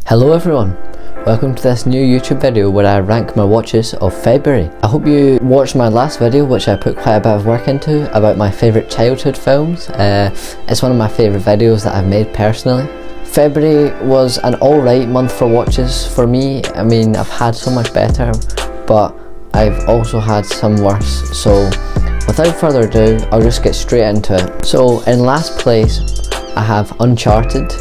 Hello everyone, welcome to this new YouTube video where I rank my watches of February. I hope you watched my last video, which I put quite a bit of work into, about my favourite childhood films. It's one of my favourite videos that I've made personally. February was an alright month for watches for me. I mean, I've had so much better, but I've also had some worse. So without further ado, I'll just get straight into it. So in last place, I have Uncharted.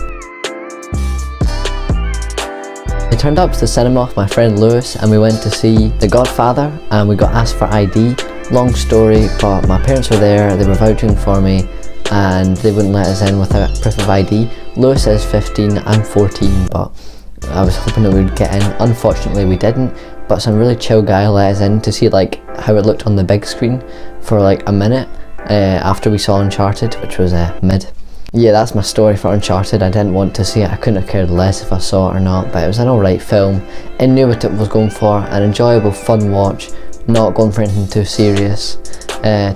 I turned up to the cinema with my friend Lewis and we went to see The Godfather, and we got asked for ID. Long story, but my parents were there, they were vouching for me and they wouldn't let us in without proof of ID. Lewis is 15, I'm 14, but I was hoping that we'd get in. Unfortunately we didn't, but some really chill guy let us in to see like how it looked on the big screen for like a minute after we saw Uncharted, which was mid. Yeah, that's my story for Uncharted. I didn't want to see it. I couldn't have cared less if I saw it or not, but it was an alright film. It knew what it was going for, an enjoyable, fun watch, not going for anything too serious.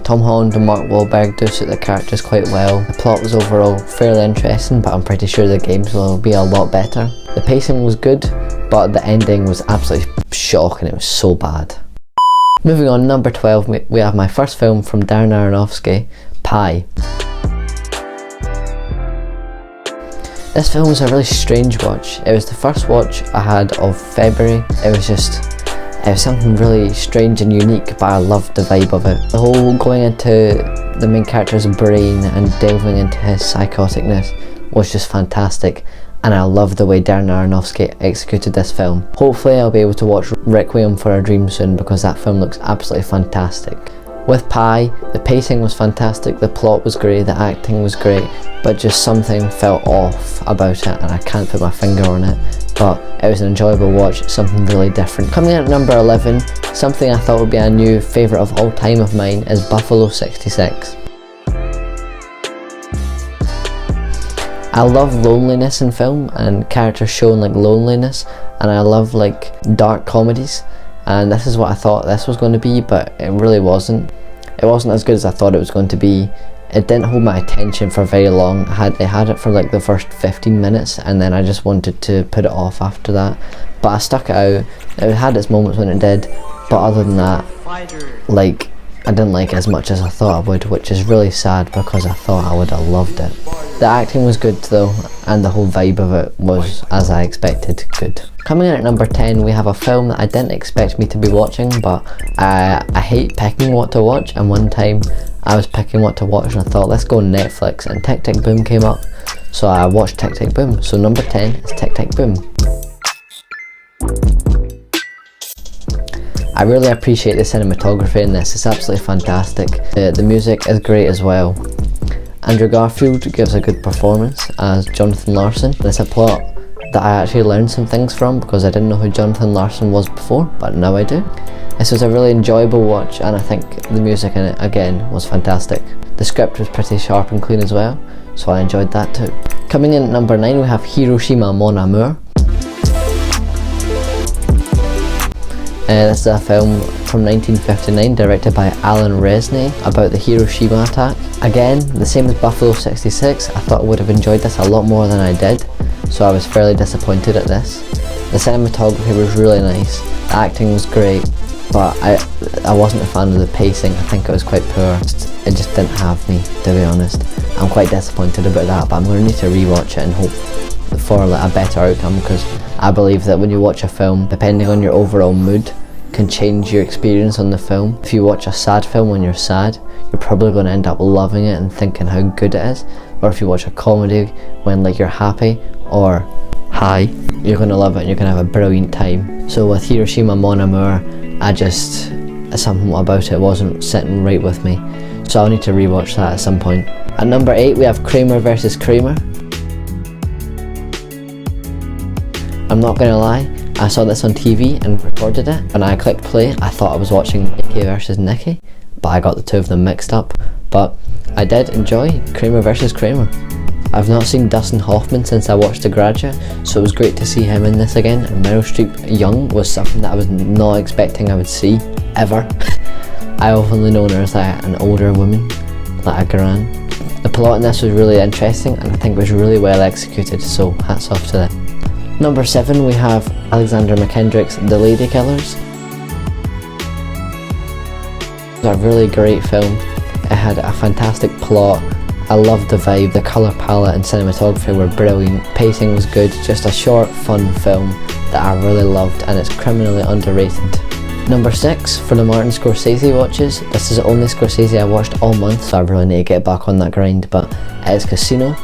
Tom Holland and Mark Wahlberg do suit the characters quite well. The plot was overall fairly interesting, but I'm pretty sure the games will be a lot better. The pacing was good, but the ending was absolutely shocking. It was so bad. Moving on, number 12, we have my first film from Darren Aronofsky, Pi. This film was a really strange watch. It was the first watch I had of February. It was something really strange and unique, but I loved the vibe of it. The whole going into the main character's brain and delving into his psychoticness was just fantastic, and I loved the way Darren Aronofsky executed this film. Hopefully I'll be able to watch Requiem for a Dream soon, because that film looks absolutely fantastic. With Pi, the pacing was fantastic, the plot was great, the acting was great, but just something felt off about it, and I can't put my finger on it, but it was an enjoyable watch, something really different. Coming in at number 11, something I thought would be a new favourite of all time of mine is Buffalo 66. I love loneliness in film and characters showing like loneliness, and I love like dark comedies, and this is what I thought this was going to be, but it really wasn't. It wasn't as good as I thought it was going to be. It didn't hold my attention for very long. I had it for like the first 15 minutes and then I just wanted to put it off after that. But I stuck it out. It had its moments when it did, but other than that, like, I didn't like it as much as I thought I would, which is really sad because I thought I would have loved it. The acting was good though, and the whole vibe of it was, as I expected, good. Coming in at number 10, we have a film that I didn't expect me to be watching, but I hate picking what to watch, and one time I was picking what to watch and I thought, let's go on Netflix, and Tick Tick Boom came up, so I watched Tick Tick Boom. So number 10 is Tick Tick Boom. I really appreciate the cinematography in this, it's absolutely fantastic. The music is great as well. Andrew Garfield gives a good performance as Jonathan Larson. It's a plot that I actually learned some things from, because I didn't know who Jonathan Larson was before, but now I do. This was a really enjoyable watch, and I think the music in it again was fantastic. The script was pretty sharp and clean as well, so I enjoyed that too. Coming in at number 9, we have Hiroshima Mon Amour. This is a film from 1959 directed by Alan Resnais about the Hiroshima attack. Again, the same as Buffalo 66, I thought I would have enjoyed this a lot more than I did, so I was fairly disappointed at this. The cinematography was really nice, the acting was great, but I wasn't a fan of the pacing. I think it was quite poor. It just didn't have me, to be honest. I'm quite disappointed about that, but I'm going to need to rewatch it and hope for a better outcome, because I believe that when you watch a film, depending on your overall mood, can change your experience on the film. If you watch a sad film when you're sad, you're probably going to end up loving it and thinking how good it is. Or if you watch a comedy when like you're happy or high, you're going to love it and you're going to have a brilliant time. So with Hiroshima Mon Amour, something about it wasn't sitting right with me, so I'll need to rewatch that at some point. At number 8, we have Kramer vs. Kramer. I'm not gonna lie, I saw this on TV and recorded it. When I clicked play, I thought I was watching Nicky vs. Nicky, but I got the two of them mixed up. But I did enjoy Kramer vs. Kramer. I've not seen Dustin Hoffman since I watched The Graduate, so it was great to see him in this again. And Meryl Streep young was something that I was not expecting I would see, ever. I often known her as like an older woman, like a gran. The plot in this was really interesting and I think was really well executed, so hats off to that. Number 7 we have Alexander McKendrick's The Lady Killers. It's a really great film. It had a fantastic plot. I loved the vibe, the colour palette and cinematography were brilliant, pacing was good, just a short, fun film that I really loved, and it's criminally underrated. Number 6 for the Martin Scorsese watches. This is the only Scorsese I watched all month, so I really need to get back on that grind, but it is Casino.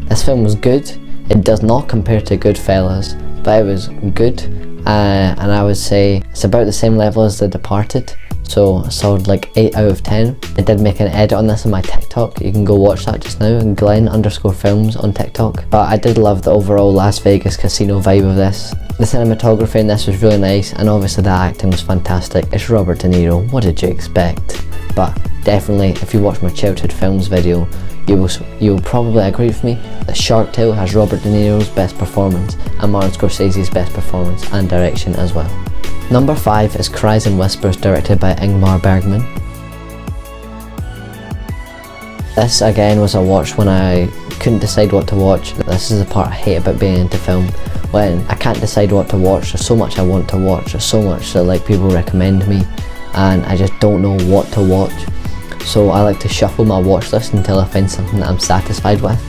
This film was good. It does not compare to Goodfellas, but it was good, and I would say it's about the same level as The Departed. So a solid like 8 out of 10. I did make an edit on this on my TikTok. You can go watch that just now, Glenn_films on TikTok. But I did love the overall Las Vegas casino vibe of this. The cinematography in this was really nice, and obviously the acting was fantastic. It's Robert De Niro, what did you expect? But definitely, if you watch my childhood films video, you will probably agree with me that Shark Tale has Robert De Niro's best performance and Martin Scorsese's best performance and direction as well. Number 5 is Cries and Whispers, directed by Ingmar Bergman. This again was a watch when I couldn't decide what to watch. This is the part I hate about being into film. When I can't decide what to watch, there's so much I want to watch, there's so much that like people recommend me, and I just don't know what to watch. So I like to shuffle my watch list until I find something that I'm satisfied with.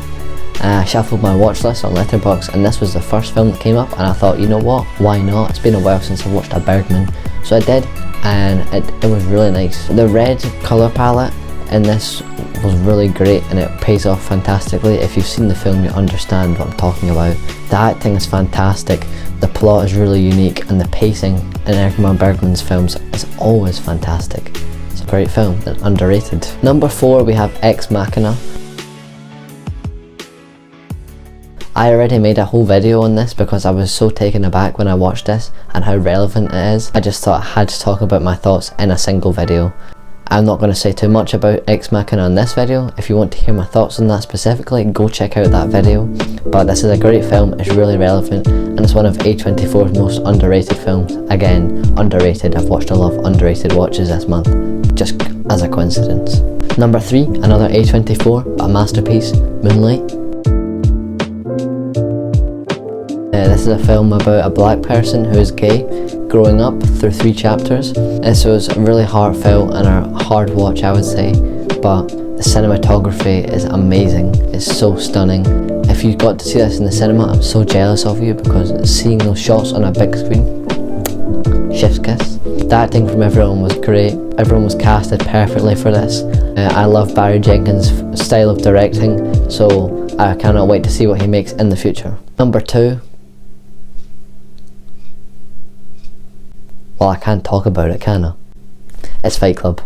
I shuffled my watch list on Letterboxd, and this was the first film that came up, and I thought, you know what, why not? It's been a while since I watched a Bergman. So I did, and it was really nice. The red colour palette in this was really great, and it pays off fantastically. If you've seen the film, you understand what I'm talking about. The acting is fantastic, the plot is really unique, and the pacing in Ingmar Bergman's films is always fantastic. It's a great film, and underrated. Number 4 we have Ex Machina. I already made a whole video on this because I was so taken aback when I watched this and how relevant it is. I just thought I had to talk about my thoughts in a single video. I'm not going to say too much about Ex Machina in this video. If you want to hear my thoughts on that specifically, go check out that video. But this is a great film, it's really relevant, and it's one of A24's most underrated films. Again, underrated. I've watched a lot of underrated watches this month, just as a coincidence. Number 3, another A24, a masterpiece, Moonlight. This is a film about a black person who is gay growing up through 3 chapters. This was really heartfelt and a hard watch, I would say, but the cinematography is amazing. It's so stunning. If you got to see this in the cinema, I'm so jealous of you, because seeing those shots on a big screen, chef's kiss. The acting from everyone was great. Everyone was casted perfectly for this. I love Barry Jenkins' style of directing, so I cannot wait to see what he makes in the future. Number 2. Well, I can't talk about it, can I? It's Fight Club.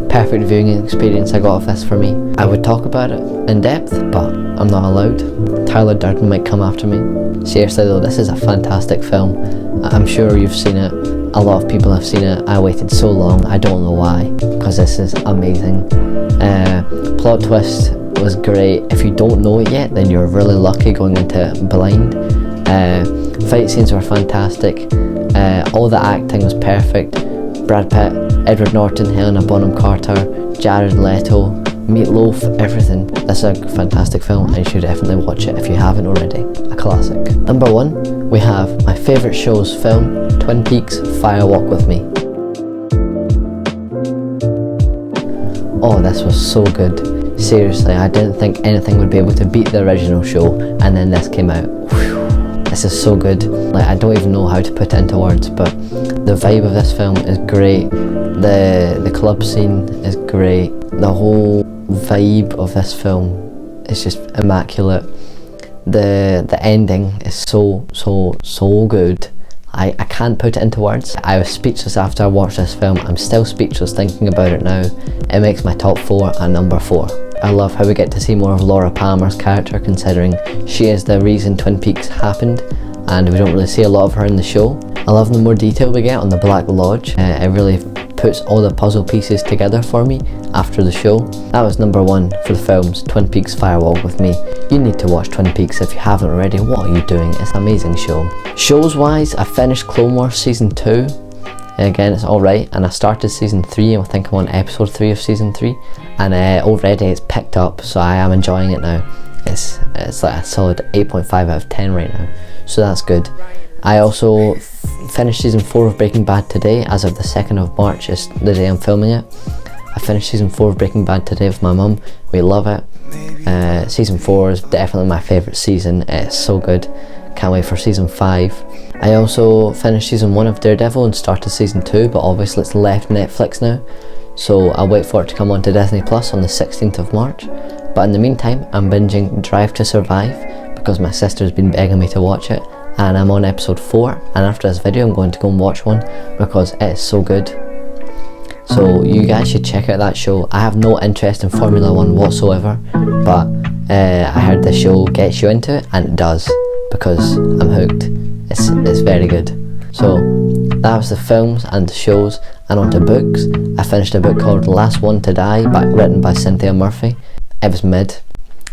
Perfect viewing experience I got off this for me. I would talk about it in depth, but I'm not allowed. Tyler Durden might come after me. Seriously though, this is a fantastic film. I'm sure you've seen it. A lot of people have seen it. I waited so long, I don't know why, because this is amazing. Plot twist was great. If you don't know it yet, then you're really lucky going into it blind. Fight scenes were fantastic. All the acting was perfect. Brad Pitt, Edward Norton, Helena Bonham Carter, Jared Leto, Meatloaf, everything. This is a fantastic film, and you should definitely watch it if you haven't already. A classic. Number 1, we have my favourite show's film, Twin Peaks: Fire Walk With Me. Oh, this was so good. Seriously, I didn't think anything would be able to beat the original show, and then this came out. Whew. This is so good. Like, I don't even know how to put it into words, but the vibe of this film is great. The club scene is great. The whole vibe of this film is just immaculate. The ending is so good. I can't put it into words. I was speechless after I watched this film. I'm still speechless thinking about it now. It makes my top 4 a number 4. I love how we get to see more of Laura Palmer's character, considering she is the reason Twin Peaks happened, and we don't really see a lot of her in the show. I love the more detail we get on the Black Lodge. It really puts all the puzzle pieces together for me after the show. That was number 1 for the films, Twin Peaks: Fire Walk With Me. You need to watch Twin Peaks if you haven't already. What are you doing? It's an amazing show. Shows wise, I finished Clone Wars Season 2. Again, it's alright, and I started season 3, and I think I'm on episode 3 of season 3, and already it's picked up, so I am enjoying it now. It's like a solid 8.5 out of 10 right now, so that's good. I also finished season 4 of Breaking Bad today. As of the 2nd of March is the day I'm filming it. I finished season 4 of Breaking Bad today with my mum. We love it. Season 4 is definitely my favourite season. It's so good. Can't wait for season 5. I also finished season 1 of Daredevil and started season 2, but obviously it's left Netflix now, so I'll wait for it to come onto Disney Plus on the 16th of March. But in the meantime, I'm binging Drive to Survive because my sister's been begging me to watch it, and I'm on episode 4, and after this video I'm going to go and watch one because it is so good. So you guys should check out that show. I have no interest in Formula 1 whatsoever, but I heard this show gets you into it, and it does, because I'm hooked. It's very good. So that was the films and the shows, and on to books. I finished a book called The Last One to Die, written by Cynthia Murphy. It was mid.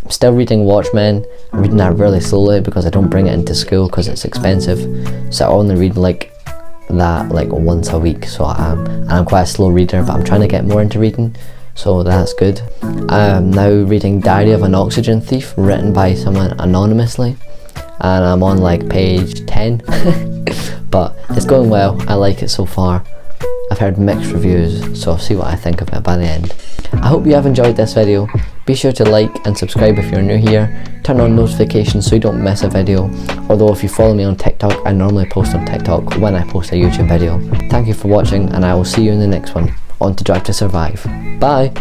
I'm still reading Watchmen. I'm reading that really slowly because I don't bring it into school because it's expensive, so I only read that once a week. So I'm quite a slow reader, but I'm trying to get more into reading, so that's good. I'm now reading Diary of an Oxygen Thief, written by someone anonymously, and I'm on page 10 but it's going well. I like it so far. I've heard mixed reviews, so I'll see what I think of it by the end. I hope you have enjoyed this video. Be sure to like and subscribe if you're new here. Turn on notifications so you don't miss a video. Although if you follow me on TikTok, I normally post on TikTok when I post a YouTube video. Thank you for watching, and I will see you in the next one. On to Drive to Survive. Bye!